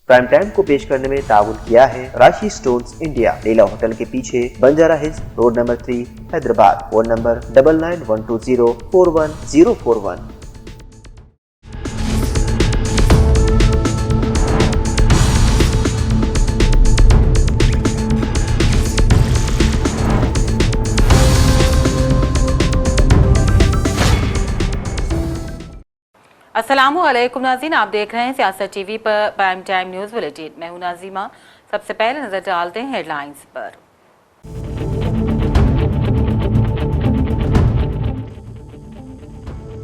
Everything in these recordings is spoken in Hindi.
प्राइम टाइम को पेश करने में ताउन किया है राशि स्टोन्स इंडिया, लीला होटल के पीछे, Banjara hills, road number 3, Hyderabad. Phone number 9912041041। अस्सलामुअलैकुम नाज़रीन, आप देख रहे हैं सियासत टीवी पर प्राइम टाइम न्यूज़ बुलेटिन। मैं हूं नाज़िमा। सबसे पहले नजर डालते हैं हेडलाइंस पर।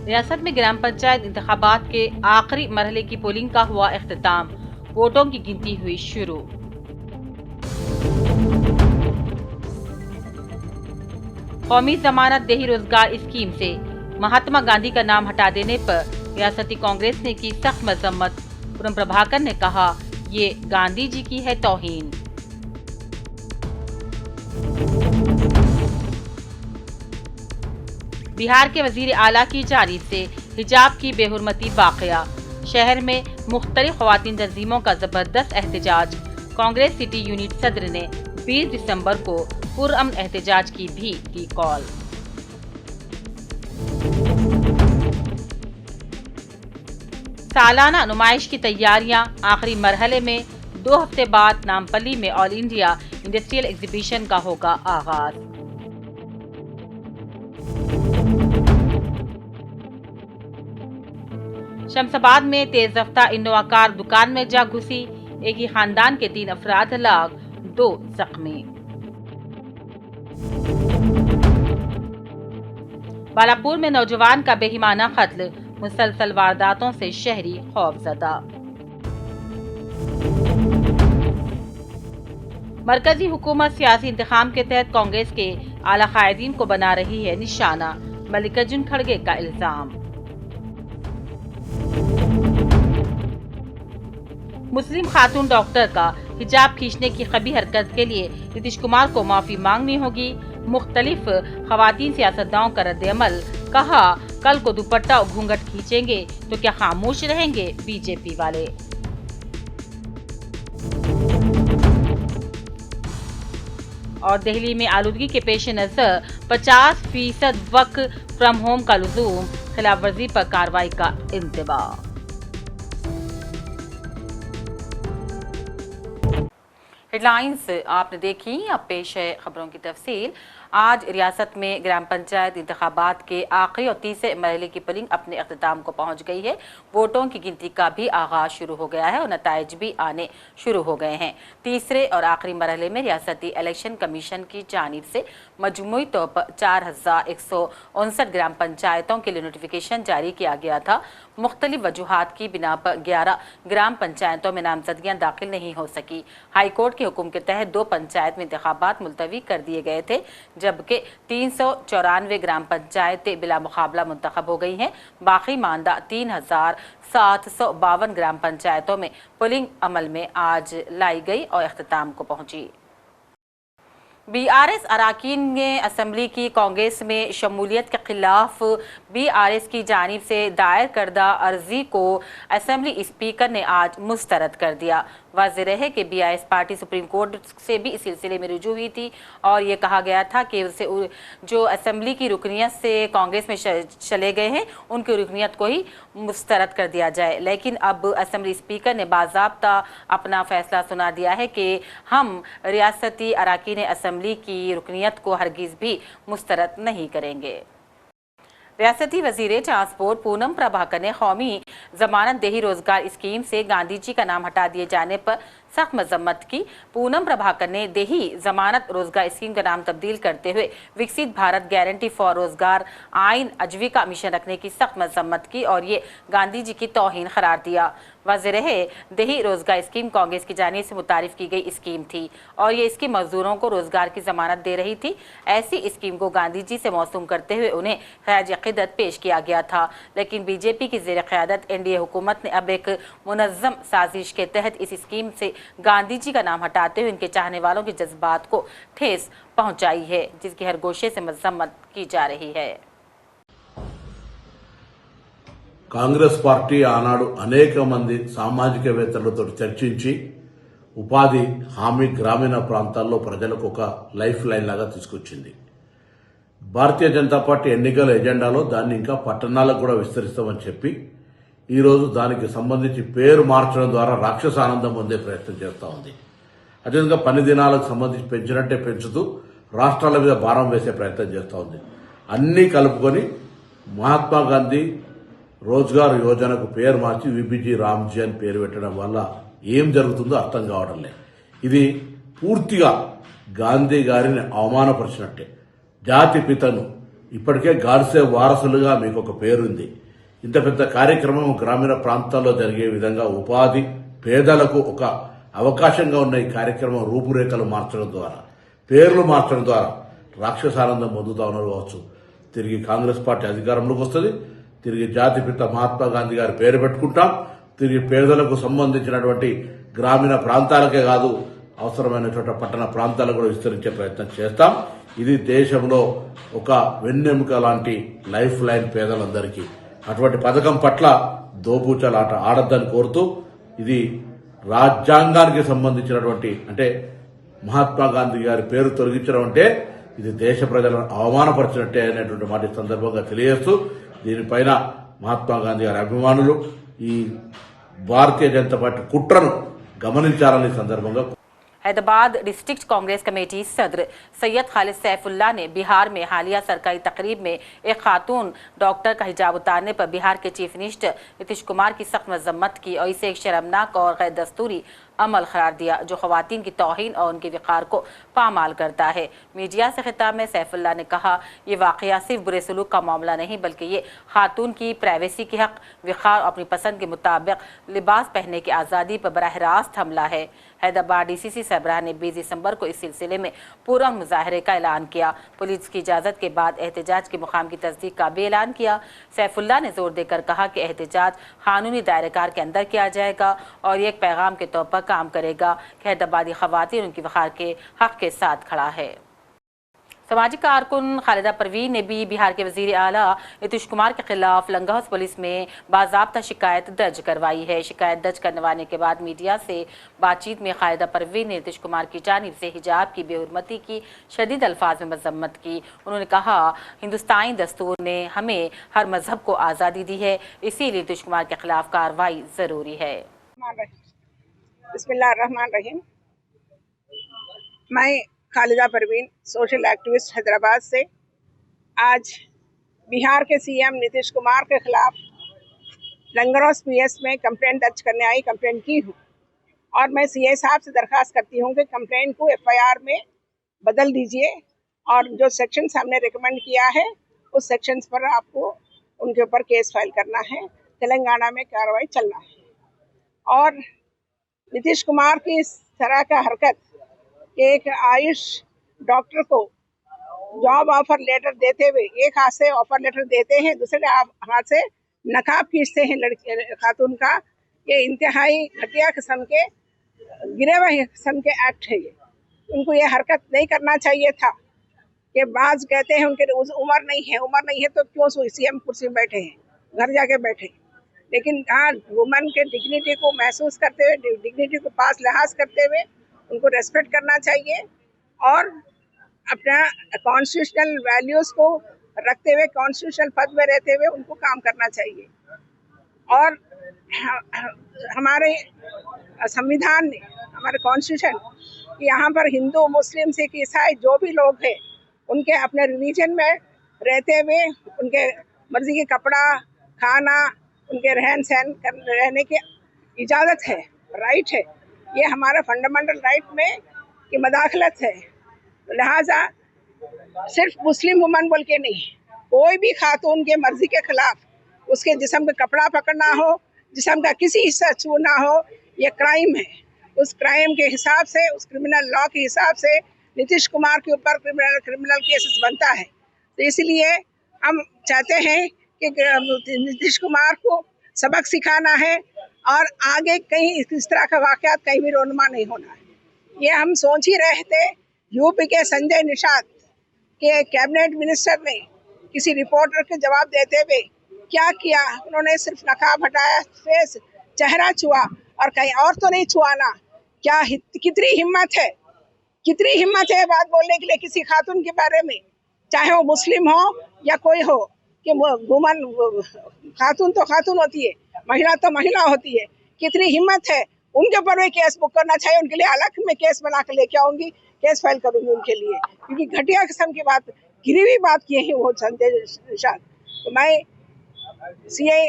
रियासत में ग्राम पंचायत इंतखाबात के आखिरी मरहले की पोलिंग का हुआ इख्तिताम, वोटों की गिनती हुई शुरू। कौमी जमानत देही रोजगार स्कीम से महात्मा गांधी का नाम हटा देने पर रियासती कांग्रेस ने की सख्त मजम्मत। पूनम प्रभाकर ने कहा, ये गांधी जी की है तौहीन। बिहार के वजीर आला की जानिब से हिजाब की बेहुरमती वाकया, शहर में मुख्तलिफ ख्वातीन तंजीमों का जबरदस्त एहतजाज। कांग्रेस सिटी यूनिट सदर ने 20 दिसंबर को पुरअमन एहतजाज की भी दी कॉल। सालाना नुमाइश की तैयारियां आखिरी मरहले में, 2 हफ्ते बाद नामपल्ली में ऑल इंडिया इंडस्ट्रियल एग्जीबिशन का होगा आगाज। शमशाबाद में तेज रफ्तार इनोवा कार दुकान में जा घुसी, एक ही खानदान के 3 अफराद हलाक, 2 जख्मी। बालापुर में नौजवान का बेईमाना कत्ल, मुसलसल वारदातों से शहरी खौफजदा। मरकजी हुकूमत सियासी इंतखाम के तहत कांग्रेस के आला कायदीन को बना रही है निशाना, मल्लिकार्जुन खड़गे का इल्जाम। मुस्लिम खातून डॉक्टर का हिजाब खींचने की कभी हरकत के लिए नीतीश कुमार को माफी मांगनी होगी। मुख्तलिफ खवातीन सियासतदानों का रद्द-ए-अमल, कहा कल को दुपट्टा और घूंघट खींचेंगे तो क्या खामोश रहेंगे बीजेपी वाले। और दिल्ली में आलूदगी के पेश नजर 50% वर्क फ्रॉम होम का लुजूम, खिलाफ वर्जी पर कार्रवाई का इंतबाह। हेडलाइंस आपने देखी, अब पेश है खबरों की तफसील। आज रियासत में ग्राम पंचायत इंतखाबात के आखिरी और तीसरे मरहले की पोलिंग अपने अख्तिताम को पहुंच गई है। वोटों की गिनती का भी आगाज शुरू हो गया है और नताइज भी आने शुरू हो गए हैं। तीसरे और आखिरी मरहले में रियासती इलेक्शन कमीशन की जानिब से मजमूई तौर पर 4159 ग्राम पंचायतों के लिए नोटिफिकेशन जारी किया गया था। मुख्तलिफ वजूहात की बिना पर 11 ग्राम पंचायतों में नामजदगियां दाखिल नहीं हो सकी। हाईकोर्ट के हुक्म के तहत 2 पंचायत में इंतखाबात मुलतवी कर दिए गए थे, जबकि 394 ग्राम पंचायतें बिला मुकाबला मुंतखब हो गई हैं। बाकी मानदा 3752 ग्राम पंचायतों में पोलिंग अमल में आज लाई गई और अख्तिताम को पहुंची। बीआरएस अराकीन ने असम्बली की कांग्रेस में शमूलियत के खिलाफ बीआरएस की जानिब से दायर करदा अर्जी को असम्बली स्पीकर ने आज मुस्तरद कर दिया। वाज़ेह है कि बीआरएस पार्टी सुप्रीम कोर्ट से भी इस सिलसिले में रुजू हुई थी और ये कहा गया था कि उसे जो असम्बली की रुकनियत से कांग्रेस में चले गए हैं उनकी रुकनियत को ही मुस्तरद कर दिया जाए। लेकिन अब असम्बली स्पीकर ने बाज़ाब्ता अपना फैसला सुना दिया है कि हम रियासती अराकीन असम्बली की रुकनियत को हरगिज़ भी मुस्तरद नहीं करेंगे। रियासती वजीर ट्रांसपोर्ट पूनम प्रभाकर ने कौमी जमानत देही रोजगार स्कीम से गांधी जी का नाम हटा दिए जाने पर सख्त मजम्मत की। पूनम प्रभाकर ने देही जमानत रोजगार स्कीम का नाम तब्दील करते हुए विकसित भारत गारंटी फॉर रोजगार आइन अजवी का मिशन रखने की सख्त मजम्मत की और ये गांधी जी की तौहीन करार दिया। वाज़ेह है, देही रोजगार स्कीम कांग्रेस की जानिब से मुतारिफ की गई स्कीम थी और ये इसकी मजदूरों को रोजगार की जमानत दे रही थी। ऐसी स्कीम को गांधी जी से मौसूम करते हुए उन्हें खराज अक़ीदत पेश किया गया था। लेकिन बीजेपी की ज़ेर क़यादत एनडीए हुकूमत ने अब एक मुनज़्ज़म साजिश के तहत इस स्कीम से गांधी जी का नाम हटाते हुए इनके चाहने वालों के जज्बात को ठेस पहुंचाई है, जिसकी हर गोशे से मजम्मत की जा रही है। కాంగ్రెస్ పార్టీ ఆనాడు అనేక మంది సామాజికవేత్తలతో చర్చించి ఉపాధి హామీ గ్రామీణ ప్రాంతాల్లో ప్రజలకు ఒక లైఫ్ లైన్ లాగా తీసుకొచ్చింది. భారతీయ జనతా పార్టీ ఎన్నికల ఎజెండాలో దాన్ని ఇంకా పట్టణాలకు కూడా విస్తరిస్తామని చెప్పి ఈరోజు దానికి సంబంధించి పేరు మార్చడం ద్వారా రాక్షస ఆనందం పొందే ప్రయత్నం చేస్తూ ఉంది. అదేవిధంగా పని దినాలకు సంబంధించి పెంచినట్టే పెంచుతూ రాష్ట్రాల మీద భారం వేసే ప్రయత్నం చేస్తూ ఉంది. అన్నీ కలుపుకొని మహాత్మా గాంధీ రోజ్గార్ యోజనకు పేరు మార్చి విబిజీ రామ్జీ అని పేరు పెట్టడం వల్ల ఏం జరుగుతుందో అర్థం కావడం లేదు. ఇది పూర్తిగా గాంధీ గారిని అవమానపరిచినట్టే. జాతి పితను ఇప్పటికే గాడ్సే వారసులుగా మీకు ఒక పేరుంది. ఇంత పెద్ద కార్యక్రమం గ్రామీణ ప్రాంతాల్లో జరిగే విధంగా ఉపాధి పేదలకు ఒక అవకాశంగా ఉన్న ఈ కార్యక్రమం రూపురేఖలు మార్చడం ద్వారా, పేర్లు మార్చడం ద్వారా రాక్షసానందం పొందుతా ఉన్నారు కావచ్చు. తిరిగి కాంగ్రెస్ పార్టీ అధికారంలోకి వస్తుంది. తిరిగి జాతిపిత మహాత్మా గాంధీ గారి పేరు పెట్టుకుంటాం. తిరిగి పేదలకు సంబంధించినటువంటి గ్రామీణ ప్రాంతాలకే కాదు, అవసరమైన చోట పట్టణ ప్రాంతాలకు కూడా విస్తరించే ప్రయత్నం చేస్తాం. ఇది దేశంలో ఒక వెన్నెముక లాంటి లైఫ్ లైన్ పేదలందరికీ. అటువంటి పథకం పట్ల దోబూచలాట ఆడద్దని కోరుతూ, ఇది రాజ్యాంగానికి సంబంధించినటువంటి, అంటే మహాత్మా గాంధీ గారి పేరు తొలగించడం అంటే ఇది దేశ ప్రజలను అవమానపరిచినట్టే అనేటువంటి మాట ఈ సందర్భంగా తెలియజేస్తూ, దీనిపైన మహాత్మా గాంధీ గారి అభిమానులు ఈ భారతీయ జనతా పార్టీ కుట్రను గమనించాలని సందర్భంగా हैदराबाद डिस्ट्रिक्ट कांग्रेस कमेटी सदर सैयद खालिद सैफुल्लाह ने बिहार में हालिया सरकारी तकरीब में एक खातून डॉक्टर का हिजाब उतारने पर बिहार के चीफ मिनिस्टर नीतीश कुमार की सख्त मजम्मत की और इसे एक शर्मनाक और गैर दस्तूरी अमल करार दिया जो खवातीन की तौहीन और उनके विकार को पामाल करता है। मीडिया से खिताब में सैफुल्लाह ने कहा, ये वाकया सिर्फ बुरे सलूक का मामला नहीं बल्कि ये खातून की प्राइवेसी के हक, विकार और अपनी पसंद के मुताबिक लिबास पहनने की आज़ादी पर बराह रास्त हमला है। हैदराबाद डीसीसी सरबराह ने 20 दिसंबर को इस सिलसिले में पूरा मुजाहरे का ऐलान किया। पुलिस की इजाज़त के बाद एहतजाज के मुकाम की तस्दीक का भी ऐलान किया। सैफुल्लाह ने जोर देकर कहा कि एहतजाज कानूनी दायरेकार के अंदर किया जाएगा और ये एक पैगाम के तौर पर काम करेगा कि हैदराबादी खवातीन उनकी वक़ार के हक के साथ खड़ा है। सामाजिक कारकुन खालिदा परवीन ने भी बिहार के वजीर आला नीतीश कुमार के खिलाफ लंगाहाउस पुलिस में बाज़ाब्ता शिकायत दर्ज करवाई है। शिकायत दर्ज करवाने के बाद मीडिया से बातचीत में खालिदा परवीन ने नीतीश कुमार की जानिब से हिजाब की बेहुरमती की शदीद अल्फाज में मजम्मत की। उन्होंने कहा, हिंदुस्तानी दस्तूर ने हमें हर मजहब को आज़ादी दी है, इसीलिए नीतीश कुमार के खिलाफ कार्रवाई ज़रूरी है। बिस्मिल्लाहिर्रहमानिर्रहीम। मैं खालिदा परवीन सोशल एक्टिविस्ट हैदराबाद से आज बिहार के सीएम नीतीश कुमार के खिलाफ लंगरहाउस पीएस में कंप्लेंट दर्ज करने आई कंप्लेंट की हूँ और मैं सीए साहब से दरख्वास्त करती हूँ कि कंप्लेंट को एफआईआर में बदल दीजिए और जो सेक्शंस हमने रिकमेंड किया है उस सेक्शंस पर आपको उनके ऊपर केस फाइल करना है। तेलंगाना में कार्रवाई चलना है। और नीतीश कुमार की इस तरह का हरकत, एक आयुष डॉक्टर को जॉब ऑफर लेटर देते हुए एक हाथ से ऑफर लेटर देते हैं, दूसरे हाथ से नकाब खींचते हैं लड़के खातून का, ये इंतहाई घटिया किस्म के गिरे हुए किस्म के एक्ट है। ये उनको ये हरकत नहीं करना चाहिए था। ये बाज कहते हैं उनके उम्र नहीं है तो क्यों सीएम कुर्सी में बैठे हैं, घर जाके बैठे। लेकिन हाँ, वुमन के डिग्निटी को महसूस करते हुए, डिग्निटी को पास लिहाज करते हुए उनको रेस्पेक्ट करना चाहिए और अपना कॉन्स्टिट्यूशनल वैल्यूज को रखते हुए, कॉन्स्टिट्यूशनल पद में रहते हुए उनको काम करना चाहिए। और हमारे संविधान ने, हमारे कॉन्स्टिट्यूशन, यहाँ पर हिंदू, मुस्लिम, सिख, ईसाई जो भी लोग हैं उनके अपने रिलीजन में रहते हुए उनके मर्जी के कपड़ा, खाना, उनके रहन सहन रहने की इजाज़त है, राइट है। ये हमारा फंडामेंटल राइट में की मदाखलत है। लिहाजा सिर्फ मुस्लिम वुमन बोल के नहीं, कोई भी खातून के मर्जी के खिलाफ उसके जिस्म का कपड़ा पकड़ना हो, जिस्म का किसी हिस्सा छूना हो, ये क्राइम है। उस क्राइम के हिसाब से, उस क्रिमिनल लॉ के हिसाब से नीतीश कुमार के ऊपर क्रिमिनल केसेस बनता है। तो इसलिए हम चाहते हैं कि नीतीश कुमार को सबक सिखाना है और आगे कहीं इस तरह का वाकयात कहीं भी रोनमा नहीं होना है। ये हम सोच ही रहे थे। यूपी के संजय निषाद के कैबिनेट मिनिस्टर ने किसी रिपोर्टर के जवाब देते हुए क्या किया उन्होंने? सिर्फ नकाब हटाया, फेस चेहरा छुआ और कहीं और तो नहीं छुआ ना। क्या कितनी हिम्मत है, कितनी हिम्मत है बात बोलने के लिए किसी खातून के बारे में, चाहे वो मुस्लिम हो या कोई हो, कि वुमन खातून तो खातून होती है, महिला तो महिला होती है। कितनी हिम्मत है, उनके ऊपर भी केस बुक करना चाहिए। उनके लिए अलग में केस बना कर लेके आऊंगी, केस फाइल करूंगी उनके लिए, क्योंकि घटिया किस्म की बात, गिरी हुई बात की है वो संजय निषाद। तो मैं सीए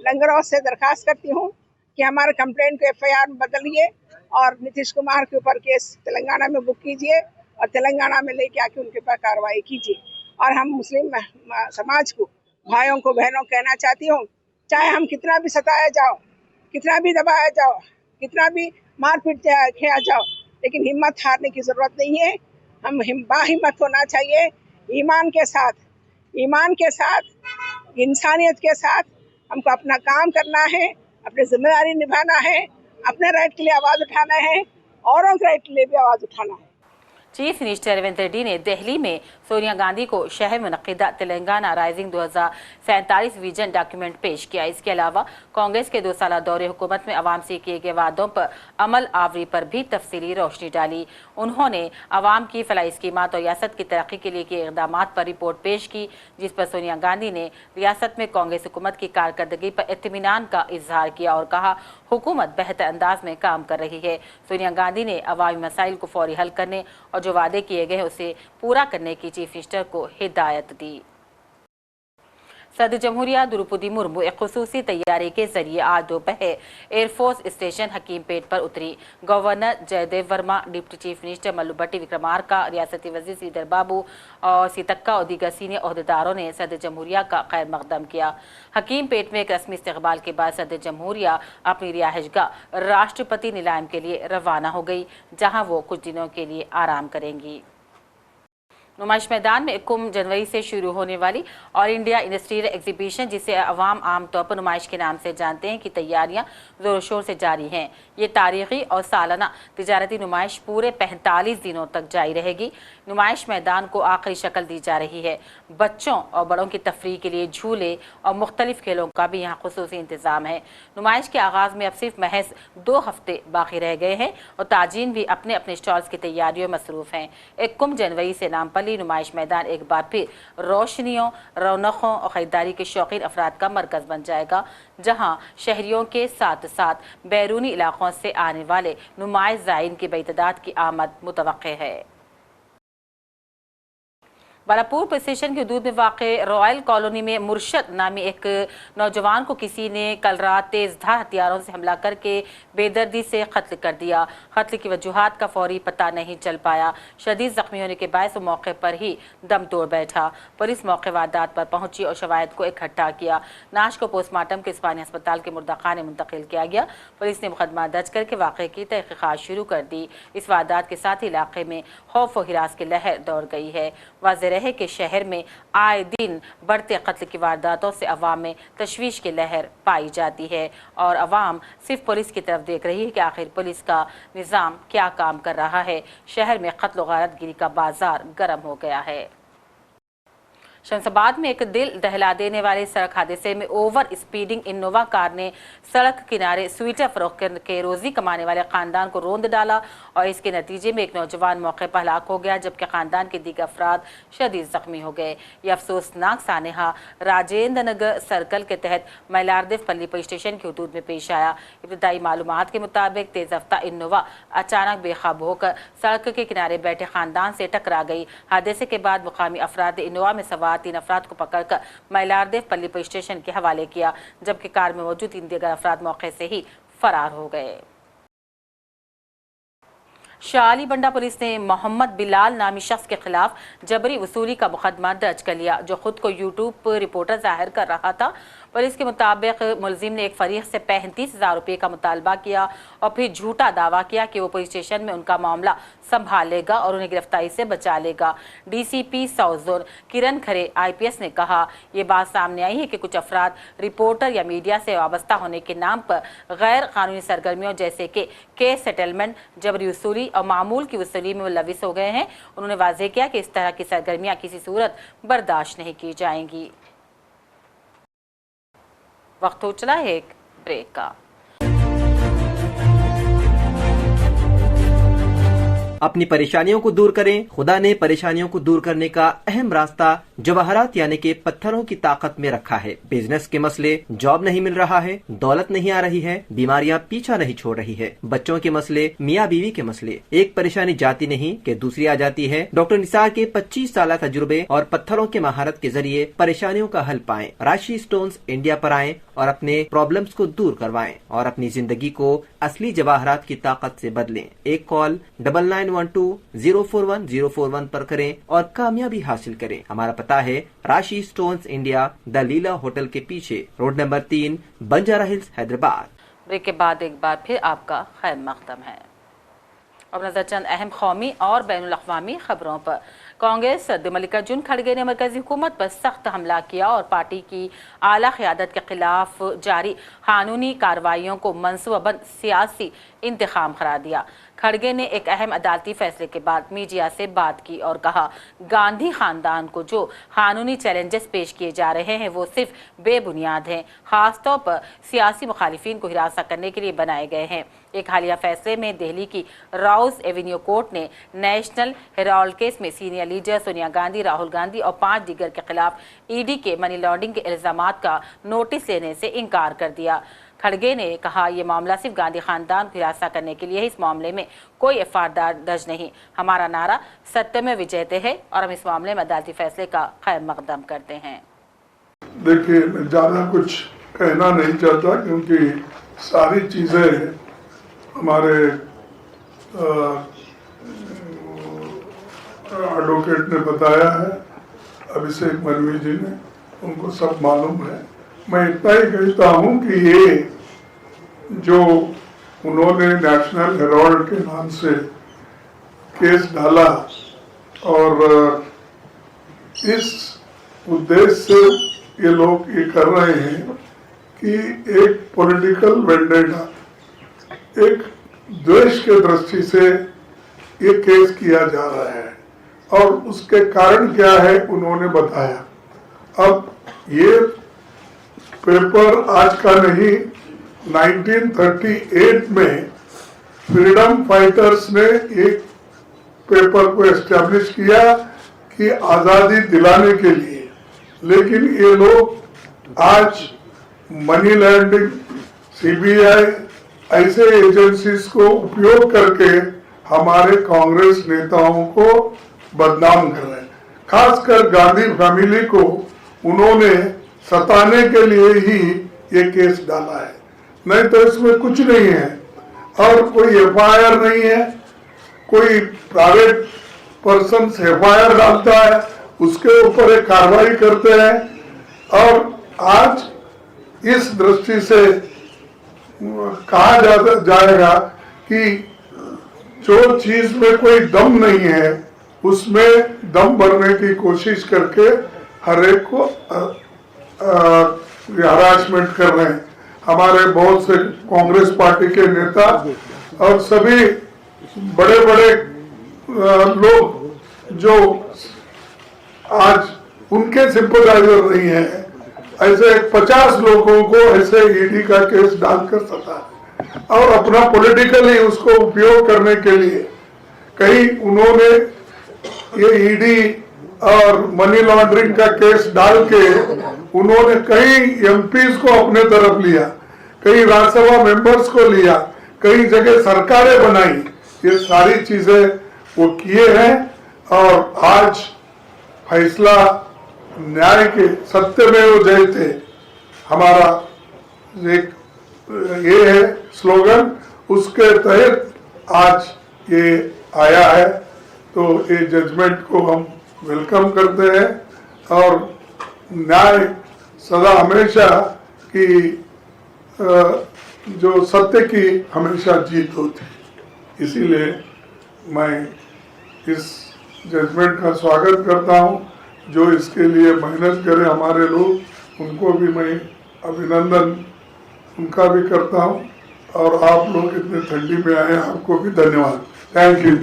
लंगरौर से दरखास्त करती हूँ कि हमारे कंप्लेंट को एफआईआर में बदलिए और नीतीश कुमार के ऊपर केस तेलंगाना में बुक कीजिए और तेलंगाना में लेके आके उनके ऊपर कार्रवाई कीजिए। और हम मुस्लिम समाज को, भाइयों को, बहनों को कहना चाहती हूँ, चाहे हम कितना भी सताया जाओ, कितना भी दबाया जाओ, कितना भी मारपीट किया जाओ, लेकिन हिम्मत हारने की जरूरत नहीं है। हम बाहिम्मत होना चाहिए, ईमान के साथ, ईमान के साथ, इंसानियत के साथ हमको अपना काम करना है, अपनी जिम्मेदारी निभाना है, अपने राइट के लिए आवाज उठाना है, औरों के राइट के लिए भी आवाज उठाना है। चीफ मिनिस्टर रेवंत रेड्डी ने दिल्ली में सोनिया गांधी को शहर में मुनक़िदा तेलंगाना राइजिंग 2047 विजन डॉक्यूमेंट पेश किया। इसके अलावा कांग्रेस के 2 साला दौरे हुकूमत में अवाम से किए गए वादों पर अमल आवरी पर भी तफसीली रोशनी डाली। उन्होंने अवाम की फलाही स्कीमात और रियासत की तरक्की के लिए किए इक़दाम पर रिपोर्ट पेश की, जिस पर सोनिया गांधी ने रियासत में कांग्रेस हुकूमत की कारकर्दगी पर इत्मीनान का इजहार किया और कहा हुकूमत बेहतर अंदाज में काम कर रही है। सोनिया गांधी ने अवामी मसाइल को फौरी हल करने और जो वादे किए गए उसे पूरा करने की चीफ मिनिस्टर को हिदायत दी। सदर जमहूरिया द्रौपदी मुर्मू एक खुसूसी तैयारी के जरिए आज दोपहर एयरफोर्स स्टेशन हकीमपेट पर उतरी। Governor Jaidev Verma, deputy chief minister Mallu Bhatti Vikramarka, रियासती वजीर श्रीधर बाबू और सीतक्का और दीगर सीनियर अहदेदारों ने सदर जमहूरिया का खैर मकदम किया। हकीमपेट में एक रस्मी इस्तकबाल के बाद सदर जमहूरिया अपनी रिहाइशगाह राष्ट्रपति नीलाम के लिए रवाना हो गई, जहाँ वो कुछ दिनों के लिए आराम करेंगी। नुमाइश मैदान में 1 जनवरी से शुरू होने वाली ऑल इंडिया इंडस्ट्रियल एग्जीबिशन, जिसे अवाम आमतौर पर नुमाइश के नाम से जानते हैं, की तैयारियां जोर शोर से जारी हैं। ये तारीखी और सालाना तिजारती नुमाइश पूरे 45 दिनों तक जारी रहेगी। नुमाइश मैदान को आखिरी शक्ल दी जा रही है। बच्चों और बड़ों की तफरीह के लिए झूले और मुख्तलिफ खेलों का भी यहाँ खुसूसी इंतजाम है। नुमाइश के आगाज में अब सिर्फ महज 2 हफ्ते बाकी रह गए हैं और ताजीन भी अपने अपने स्टॉल्स की तैयारियों में मसरूफ हैं। 1 जनवरी से नामपल्ली नुमाइश मैदान एक बार फिर रोशनियों, रौनकों और खरीदारी के शौकीन अफराद का मरकज बन जाएगा, जहां शहरियों के साथ साथ बैरूनी इलाकों से आने वाले नुमाइश ज़ायरीन की बेतदाद की आमद मुतवक्के है। बालापुर पुलिस स्टेशन की हदूद में वाक़े रॉयल कॉलोनी में मुर्शद नामी एक नौजवान को किसी ने कल रात तेज़धार हथियारों से हमला करके बेदर्दी से कत्ल कर दिया। कत्ल की वजूहात का फौरी पता नहीं चल पाया। शदीद जख्मी होने के बायस मौके पर ही दम तोड़ बैठा। पुलिस मौके वारदात पर पहुंची और शवाहिद को इकट्ठा किया। नाश को पोस्टमार्टम के उस्मानी अस्पताल के मुर्दाखाने मुंतकिल किया गया। पुलिस ने मुकदमा दर्ज करके वाक़े की तहकीकात शुरू कर दी। इस वारदात के साथ ही इलाके में खौफ और हिरास की लहर दौड़ गई है। वाज़ेह रहे कि शहर में आए दिन बढ़ते कत्ल की वारदातों से अवाम में तशवीश की लहर पाई जाती है और अवाम सिर्फ पुलिस की तरफ देख रही है कि आखिर पुलिस का निज़ाम क्या काम कर रहा है। शहर में कत्ल और गारतगिरी का बाजार गर्म हो गया है। शमशाबाद में एक दिल दहला देने वाले सड़क हादसे में ओवर स्पीडिंग इनोवा कार ने सड़क किनारे स्वीटर फरोख्त करके रोजी कमाने वाले खानदान को रोंद डाला और इसके नतीजे में एक नौजवान मौके पर हलाक हो गया, जबकि खानदान के दीगर अफराद शदीद जख्मी हो गए। ये अफसोसनाक सानहा राजेंद्र नगर सर्कल के तहत मैलारदेव पल्ली पुलिस स्टेशन की हदूद में पेश आया। इब्तदाई मालूमात के मुताबिक तेज रफ्तार इनोवा अचानक बेकाबू होकर सड़क के किनारे बैठे खानदान से टकरा गई। हादसे के बाद मुकामी अफराद ने इनोवा में सवार 3 अफराद को पकड़कर मैलारदेव पल्ली पुलिस स्टेशन के हवाले किया, जबकि कार में मौजूद 3 दीगर अफराद मौके से ही फरार हो गए। शाली बंडा पुलिस ने मोहम्मद बिलाल नामी शख्स के खिलाफ जबरी वसूली का मुकदमा दर्ज कर लिया, जो खुद को यूट्यूब पर रिपोर्टर जाहिर कर रहा था। पुलिस के मुताबिक मुलजिम ने एक फरीक से 35,000 रुपये का मुतालबा किया और फिर झूठा दावा किया कि वो पुलिस स्टेशन में उनका मामला संभालेगा और उन्हें गिरफ्तारी से बचा लेगा। डीसीपी साउथ जोन किरण खरे IPS ने कहा, ये बात सामने आई है कि कुछ अफराद रिपोर्टर या मीडिया से वाबस्ता होने के नाम पर गैर कानूनी सरगर्मियों जैसे कि केस सेटलमेंट, जबरी वसूली और मामूल की वसूली में मुलविस हो गए हैं। उन्होंने वाज़ेह किया कि इस तरह की सरगर्मियाँ किसी सूरत बर्दाश्त नहीं की जाएंगी। वक्त हो चला है एक ब्रेक का। अपनी परेशानियों को दूर करें। खुदा ने परेशानियों को दूर करने का अहम रास्ता जवाहरात यानी कि पत्थरों की ताकत में रखा है। बिजनेस के मसले, जॉब नहीं मिल रहा है, दौलत नहीं आ रही है, बीमारियां पीछा नहीं छोड़ रही है, बच्चों के मसले, मियाँ बीवी के मसले, एक परेशानी जाती नहीं कि दूसरी आ जाती है। डॉक्टर निसार के 25 साल तजुर्बे और पत्थरों के महारत के जरिए परेशानियों का हल पाएं। राशि स्टोन्स इंडिया पर आएं और अपने प्रॉब्लम्स को दूर करवाएं और अपनी जिंदगी को असली जवाहरात की ताकत से बदलें। एक कॉल 9912-041-041 पर करें और कामयाबी हासिल करें। हमारा पता है Rashi stones India, the Leela hotel के पीछे, road number 3, Banjara Hills, Hyderabad. Break के बाद एक बार फिर आपका खैर मकदम है। अब नजर चंद अहम कौमी और बैनुल-अक़वामी खबरों पर। कांग्रेस सदर मल्लिकार्जुन खड़गे ने मरकजी हुकूमत पर सख्त हमला किया और पार्टी की आला क़यादत के खिलाफ जारी कानूनी कार्रवाइयों को मनसूबाबंद सियासी इंतखाम करार दिया। खड़गे ने एक अहम अदालती फैसले के बाद मीडिया से बात की और कहा, गांधी खानदान को जो कानूनी चैलेंजेस पेश किए जा रहे हैं वो सिर्फ बेबुनियाद हैं, खासतौर पर सियासी मुखालिफिन को हिरासत करने के लिए बनाए गए हैं। एक हालिया फैसले में दिल्ली की राउस एवेन्यू कोर्ट ने नेशनल हेराल्ड केस में सीनियर लीडर सोनिया गांधी, राहुल गांधी और 5 दीगर के खिलाफ ईडी के मनी लॉन्ड्रिंग के इल्जामात का नोटिस लेने से इनकार कर दिया। खड़गे ने कहा, ये मामला सिर्फ गांधी खानदान को हिरासत करने के लिए है, इस मामले में कोई एफआईआर दर्ज नहीं। हमारा नारा सत्य में विजयते है और हम इस मामले में अदालती फैसले का खैर मकदम करते हैं। देखिए, मैं ज़्यादा कुछ कहना नहीं चाहता क्योंकि सारी चीज़ें हमारे एडवोकेट ने बताया है, अभिषेक मलवी जी ने, उनको सब मालूम है। मैं इतना ही कहता हूँ कि ये जो उन्होंने नेशनल हेराल्ड के नाम से केस डाला और इस उद्देश्य से ये लोग ये कर रहे हैं कि एक पॉलिटिकल वेंडेटा, एक द्वेष के दृष्टि से ये केस किया जा रहा है और उसके कारण क्या है उन्होंने बताया। अब ये पेपर आज का नहीं, 1938 में फ्रीडम फाइटर्स ने एक पेपर को एस्टेब्लिश किया कि आज़ादी दिलाने के लिए, लेकिन ये लोग आज मनी लॉन्ड्रिंग, सीबीआई ऐसे एजेंसीज को उपयोग करके हमारे कांग्रेस नेताओं को बदनाम कर रहे हैं। खासकर गांधी फैमिली को उन्होंने सताने के लिए ही ये केस डाला है, नहीं तो इसमें कुछ नहीं है और कोई एफआईआर नहीं है। कोई प्राइवेट पर्सन एफआईआर डालता है, उसके ऊपर एक कार्रवाई करते हैं और आज इस दृष्टि से कहा जाएगा कि जो चीज में कोई दम नहीं है उसमें दम भरने की कोशिश करके हर एक को हरासमेंट कर रहे हैं। हमारे बहुत से कांग्रेस पार्टी के नेता और सभी बड़े बड़े लोग जो आज उनके सिंपैथाइजर नहीं है, ऐसे 50 लोगों को ऐसे ईडी का केस डालकर सता और अपना पॉलिटिकली उसको उपयोग करने के लिए कहीं उन्होंने ये ईडी और मनी लॉन्ड्रिंग का केस डाल के उन्होंने कई एमपीज को अपने तरफ लिया, कई राज्यसभा मेंबर्स को लिया, कई जगह सरकारें बनाई। ये सारी चीजें वो किए हैं और आज फैसला न्याय के सत्य में वो जयते हमारा एक ये है स्लोगन, उसके तहत आज ये आया है। तो ये जजमेंट को हम वेलकम करते हैं और न्याय सदा हमेशा की जो सत्य की हमेशा जीत होती, इसीलिए मैं इस जजमेंट का स्वागत करता हूं। जो इसके लिए मेहनत करें हमारे लोग, उनको भी मैं अभिनंदन उनका भी करता हूं और आप लोग इतने ठंडी में आए, आपको भी धन्यवाद। Thank you.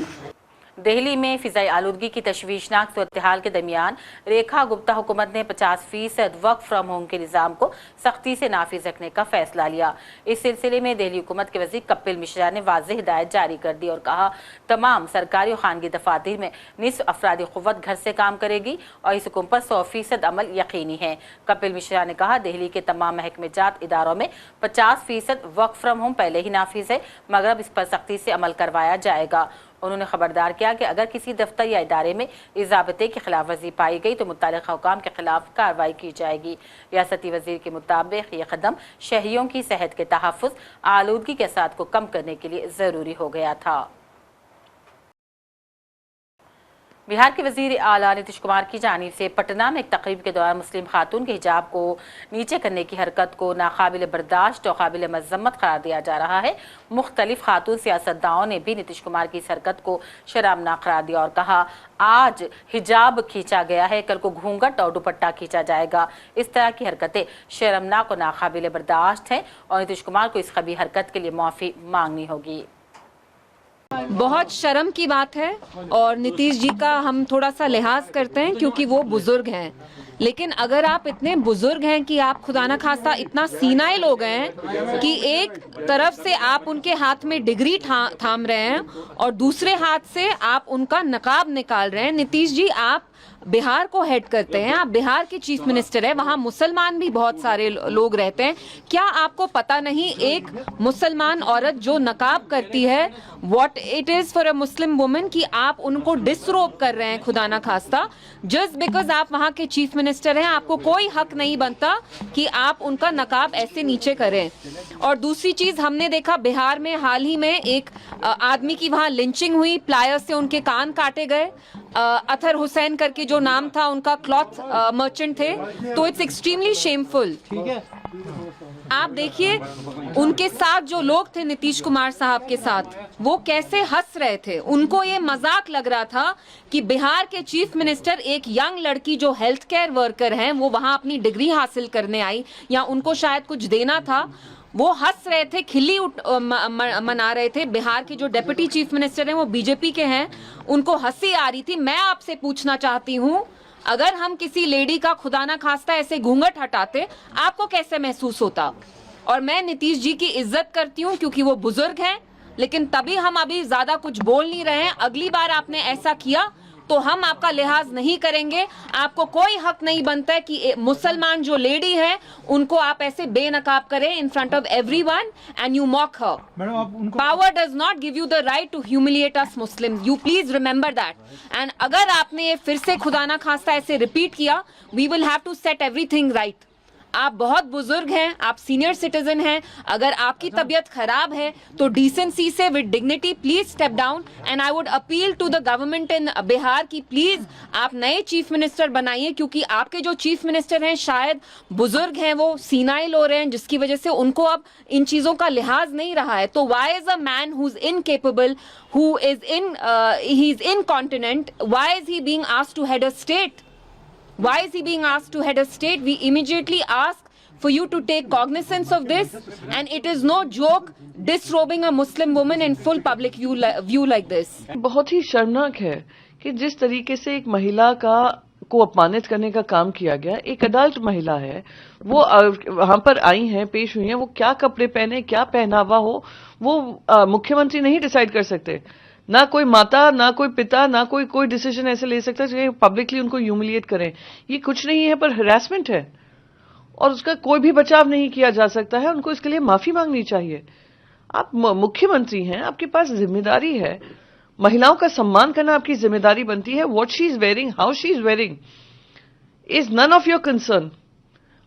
दिल्ली में फिजाई आलूदगी की तशवीशनाक सूरत-ए-हाल के दरमियान रेखा गुप्ता हुकूमत ने 50% वर्क फ्रॉम होम के निज़ाम को सख्ती से नाफिज रखने का फैसला लिया। इस सिलसिले में दिल्ली हुकूमत के वज़ीर कपिल मिश्रा ने वाज़ेह हिदायत जारी कर दी और कहा, तमाम सरकारी और खानगी दफातर में निस्फ अफरादी क़ुव्वत घर से काम करेगी और इस हुक्म पर 100% अमल यकीनी है। कपिल मिश्रा ने कहा, दिल्ली के तमाम महकमेजात इदारों में 50% वर्क फ्रॉम होम पहले ही नाफिज है, मगर अब इस पर सख्ती से अमल करवाया जाएगा। उन्होंने खबरदार किया कि अगर किसी दफ्तर या इदारे में इस ज़ाब्ते की खिलाफ वर्जी पाई गई तो मुत्तल्लिक़ हुकाम के खिलाफ कार्रवाई की जाएगी। रियासती वज़ीर के मुताबिक ये कदम शहरियों की सेहत के तहफ़्फ़ुज़, आलूदगी के असरात को कम करने के लिए ज़रूरी हो गया था। बिहार के वज़ीर आला नीतीश कुमार की जानिब से पटना में एक तकरीब के दौरान मुस्लिम खातून के हिजाब को नीचे करने की हरकत को नाकाबिल बर्दाश्त और काबिल मज़म्मत करार दिया जा रहा है। मुख्तलिफ खातून सियासतदानों ने भी नीतीश कुमार की इस हरकत को शर्मनाक करार दिया और कहा, आज हिजाब खींचा गया है, कल को घूंघट और दुपट्टा खींचा जाएगा। इस तरह की हरकतें शर्मनाक और नाकाबिल बर्दाश्त हैं और नीतीश कुमार को इस कभी हरकत के लिए माफ़ी मांगनी होगी। बहुत शर्म की बात है और नीतीश जी का हम थोड़ा सा लिहाज करते हैं क्योंकि वो बुजुर्ग हैं, लेकिन अगर आप इतने बुजुर्ग हैं कि आप खुदा न खास्ता इतना सीनाइल हो गए हैं कि एक तरफ से आप उनके हाथ में डिग्री थाम रहे हैं और दूसरे हाथ से आप उनका नकाब निकाल रहे हैं। नीतीश जी, आप बिहार को हेड करते हैं, आप बिहार के चीफ मिनिस्टर हैं, वहां मुसलमान भी बहुत सारे लोग रहते हैं। क्या आपको पता नहीं एक मुसलमान औरत जो नकाब करती है, what it is for a Muslim woman, कि आप उनको डिसरोब कर रहे हैं खुदा ना खास्ता, जस्ट बिकॉज आप वहां के चीफ मिनिस्टर हैं। आपको कोई हक नहीं बनता कि आप उनका नकाब ऐसे नीचे करें। और दूसरी चीज, हमने देखा बिहार में हाल ही में एक आदमी की वहां लिंचिंग हुई, प्लायर से उनके कान काटे गए। अतहर हुसैन करके जो नाम था उनका, क्लॉथ मर्चेंट थे। तो इट्स एक्सट्रीमली शेमफुल। आप देखिए उनके साथ जो लोग थे नीतीश कुमार साहब के साथ, वो कैसे हंस रहे थे। उनको ये मजाक लग रहा था कि बिहार के चीफ मिनिस्टर, एक यंग लड़की जो हेल्थ केयर वर्कर हैं, वो वहां अपनी डिग्री हासिल करने आई या उनको शायद कुछ देना था, वो हंस रहे थे, खिल्ली मना रहे थे। बिहार के जो डेप्यूटी चीफ मिनिस्टर हैं वो बीजेपी के हैं, उनको हंसी आ रही थी। मैं आपसे पूछना चाहती हूँ, अगर हम किसी लेडी का खुदा ना खास्ता ऐसे घूंघट हटाते, आपको कैसे महसूस होता? और मैं नीतीश जी की इज्जत करती हूँ क्योंकि वो बुजुर्ग हैं, लेकिन तभी हम अभी ज्यादा कुछ बोल नहीं रहे हैं। अगली बार आपने ऐसा किया तो हम आपका लिहाज नहीं करेंगे। आपको कोई हक नहीं बनता है कि मुसलमान जो लेडी है उनको आप ऐसे बेनकाब करें in front of everyone and you mock her. Power does not give you the right to humiliate us Muslims, you please remember that. And अगर आपने ये फिर से खुदा ना खास्ता ऐसे रिपीट किया, we will have to set everything right. आप बहुत बुजुर्ग हैं, आप सीनियर सिटीजन हैं, अगर आपकी तबीयत खराब है तो डिसेंसी से, with dignity, please step down. And I would appeal to the government in Bihar की प्लीज आप नए चीफ मिनिस्टर बनाइए, क्योंकि आपके जो चीफ मिनिस्टर हैं शायद बुजुर्ग हैं, वो सीनाइल हो रहे हैं, जिसकी वजह से उनको अब इन चीजों का लिहाज नहीं रहा है। तो why is a man who is incapable, who is he is incontinent, why is he being asked to head a state? Why is he being asked to head a state? We immediately ask for you to take cognizance of this, and it is no joke disrobing a Muslim woman in full public view like this. बहुत ही शर्मनाक है कि जिस तरीके से एक महिला को अपमानित करने का काम किया गया। एक अडल्ट महिला है, वो वहां पर आई हैं, पेश हुई हैं, वो क्या कपड़े पहने, क्या पहनावा हो, वो मुख्यमंत्री नहीं डिसाइड कर सकते। ना कोई माता, ना कोई पिता, ना कोई डिसीजन ऐसे ले सकता है पब्लिकली उनको ह्यूमिलिएट करें। ये कुछ नहीं है पर हरासमेंट है और उसका कोई भी बचाव नहीं किया जा सकता है। उनको इसके लिए माफी मांगनी चाहिए। आप मुख्यमंत्री हैं, आपके पास जिम्मेदारी है, महिलाओं का सम्मान करना आपकी जिम्मेदारी बनती है। What she is wearing, how she is wearing is none of your concern.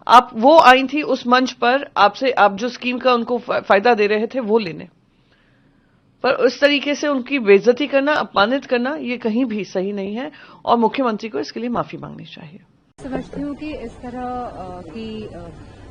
आप वो आई थी उस मंच पर, आपसे आप जो स्कीम का उनको फायदा दे रहे थे वो लेने, पर उस तरीके से उनकी बेइज्जती करना, अपमानित करना, ये कहीं भी सही नहीं है और मुख्यमंत्री को इसके लिए माफी मांगनी चाहिए। समझती हूँ कि इस तरह की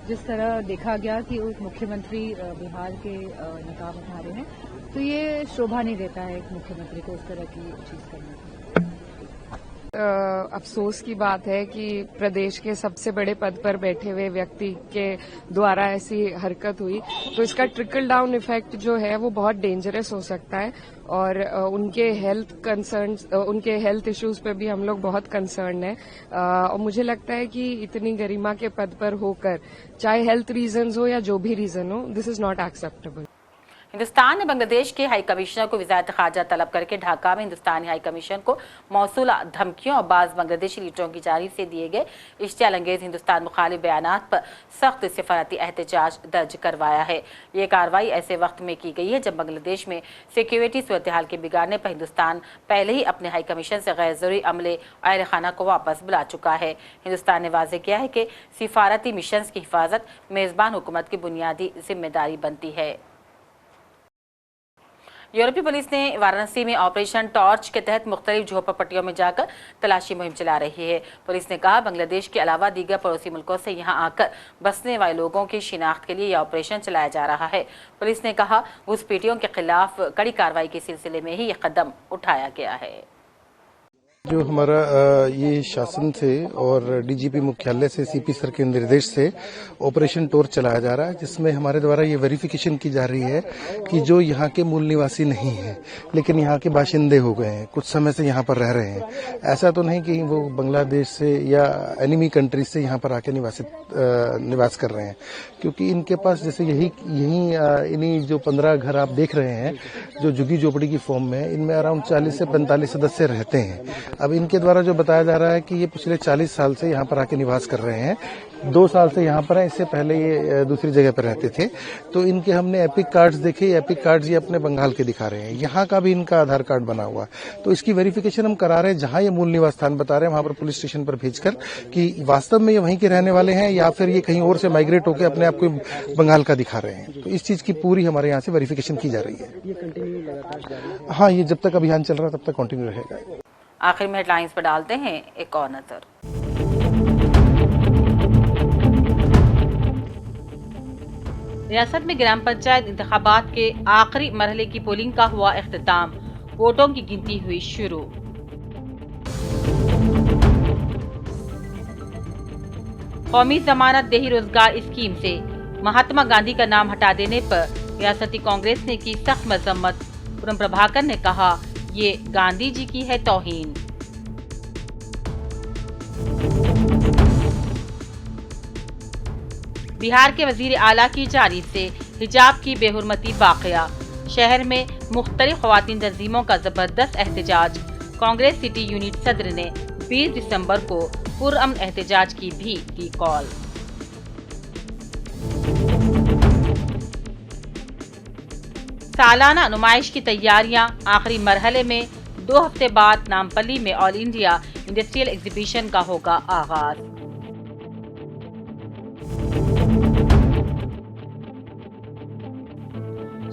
जिस तरह देखा गया कि उप मुख्यमंत्री बिहार के नकाब उठा रहे हैं, तो ये शोभा नहीं देता है एक मुख्यमंत्री को उस तरह की चीज करने की। अफसोस की बात है कि प्रदेश के सबसे बड़े पद पर बैठे हुए व्यक्ति के द्वारा ऐसी हरकत हुई, तो इसका ट्रिकल डाउन इफेक्ट जो है वो बहुत डेंजरस हो सकता है और उनके हेल्थ इश्यूज पे भी हम लोग बहुत कंसर्न है। और मुझे लगता है कि इतनी गरिमा के पद पर होकर, चाहे हेल्थ रीजंस हो या जो भी रीजन हो, this is not acceptable. Hindustan ने बांग्लादेश के हाई कमिश्नर को विज़ायत ख़ारजा तलब करके ढाका में हिंदुस्तानी हाई कमिश्नर को मौसूला धमकियों और बाज़ बांग्लादेशी लीडरों की जानिब से दिए गए इश्तियाल अंगेज़ हिंदुस्तान मुखालिफ बयानात पर सख्त सिफारती एहतजाज दर्ज करवाया है। ये कार्रवाई ऐसे वक्त में की गई है जब बांग्लादेश में सिक्योरिटी सूरत हाल के बिगाड़ने पर हिंदुस्तान पहले ही अपने हाई कमीशन से गैर ज़रूरी अमले अहल खाना को वापस बुला चुका है। हिंदुस्तान ने वाज़ेह किया है कि सिफारती मिशन की हिफाजत मेज़बान हुकूमत की बुनियादी जिम्मेदारी बनती है। यूरोपीय पुलिस ने वाराणसी में ऑपरेशन टॉर्च के तहत मुख्तलिफ झोपड़पट्टियों में जाकर तलाशी मुहिम चला रही है। पुलिस ने कहा, बांग्लादेश के अलावा दीगर पड़ोसी मुल्कों से यहां आकर बसने वाले लोगों की शिनाख्त के लिए यह ऑपरेशन चलाया जा रहा है। पुलिस ने कहा, घुसपैठियों के खिलाफ कड़ी कार्रवाई के सिलसिले में ही यह कदम उठाया गया है। जो हमारा ये शासन से और डीजीपी मुख्यालय से सीपी सर के निर्देश से ऑपरेशन टॉर्च चलाया जा रहा है, जिसमें हमारे द्वारा ये वेरिफिकेशन की जा रही है कि जो यहाँ के मूल निवासी नहीं है लेकिन यहाँ के बाशिंदे हो गए हैं, कुछ समय से यहाँ पर रह रहे हैं, ऐसा तो नहीं कि वो बांग्लादेश से या एनिमी कंट्रीज से यहाँ पर आके निवास कर रहे हैं, क्योंकि इनके पास जैसे इन्हीं जो 15 घर आप देख रहे हैं जो झुग्गी झोपड़ी की फॉर्म में, इनमें अराउंड 40 से 45 सदस्य रहते हैं। अब इनके द्वारा जो बताया जा रहा है कि ये पिछले 40 साल से यहाँ पर आके निवास कर रहे हैं, 2 साल से यहाँ पर है, इससे पहले ये दूसरी जगह पर रहते थे। तो इनके हमने एपिक कार्ड्स देखे, एपिक कार्ड्स ये अपने बंगाल के दिखा रहे हैं, यहाँ का भी इनका आधार कार्ड बना हुआ, तो इसकी वेरिफिकेशन हम करा रहे हैं। जहाँ ये मूल निवास स्थान बता रहे हैं वहां पर पुलिस स्टेशन पर भेजकर कि वास्तव में ये वहीं के रहने वाले हैं या फिर ये कहीं और से माइग्रेट होकर अपने आप को बंगाल का दिखा रहे हैं। तो इस चीज की पूरी हमारे यहाँ से वेरिफिकेशन की जा रही है। हाँ, ये जब तक अभियान चल रहा है तब तक कंटिन्यू रहेगा। आखिर में हेडलाइंस पर डालते हैं एक और नजर। रियासत में ग्राम पंचायत इंतखाबात के आखिरी मरहले की पोलिंग का हुआ इख्तिताम, वोटों की गिनती हुई शुरू। कौमी जमानत देही रोजगार स्कीम से महात्मा गांधी का नाम हटा देने पर रियासती कांग्रेस ने की सख्त मजम्मत। पूरम प्रभाकर ने कहा, ये गांधी जी की है तौहीन। बिहार के वजीर आला की जानिब से हिजाब की बेहुरमती वाक़या, शहर में मुख्तलिफ ख़वातीन तंजीमों का जबरदस्त एहतजाज। कांग्रेस सिटी यूनिट सदर ने 20 दिसंबर को पुरअमन एहतजाज की भी दी कॉल। सालाना नुमाइश की तैयारियां आखिरी मरहले में, 2 हफ्ते बाद नामपल्ली में ऑल इंडिया इंडस्ट्रियल एग्जीबिशन का होगा आगाज।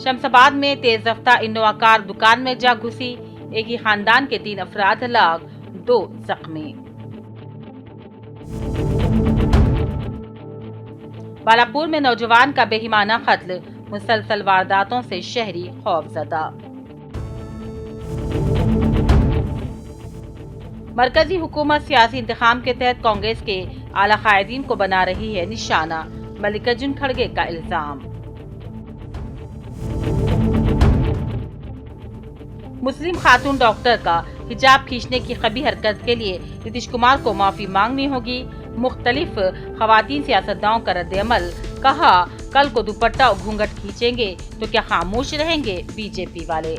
शमशाबाद में तेज रफ्तार इनोवा कार दुकान में जा घुसी, एक ही खानदान के 3 अफराद हलाक, 2 जख्मी। बालापुर में नौजवान का बेईमाना कत्ल, मुसलसल वारदातों से शहरी खौफजदा। मरकजी हुकूमत सियासी इंतखाम के तहत कांग्रेस के आला कायदीन को बना रही है निशाना, मल्लिकार्जुन खड़गे का इल्जाम। मुस्लिम खातून डॉक्टर का हिजाब खींचने की कभी हरकत के लिए नीतीश कुमार को माफी मांगनी होगी। मुख्तलिफ खवातीन सियासतदानों का रद्द-ए-अमल, कहा, कल को दुपट्टा और घूंघट खींचेंगे तो क्या खामोश रहेंगे बीजेपी वाले।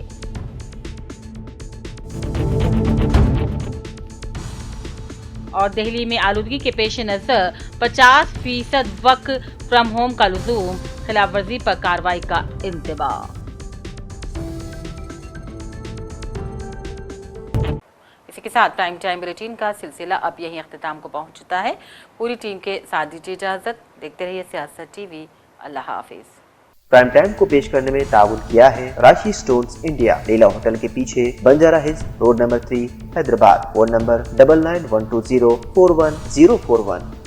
और दिल्ली में आलूदगी के पेश नजर 50% वर्क फ्रॉम होम का लुज़ूम, खिलाफ वर्जी पर कार्रवाई का इंतबाह। इसी के साथ प्राइम टाइम बुलेटिन का सिलसिला अब यहीं अख्तिताम को पहुंचता है। पूरी टीम के साथ दीजिए इजाजत। देखते रहिए सियासत टीवी। अल्लाह हाफिज। प्राइम टाइम को पेश करने में ताउन किया है राशि स्टोन्स इंडिया, लीला होटल के पीछे, Banjara hills road number 3, Hyderabad. Phone number 9912041041।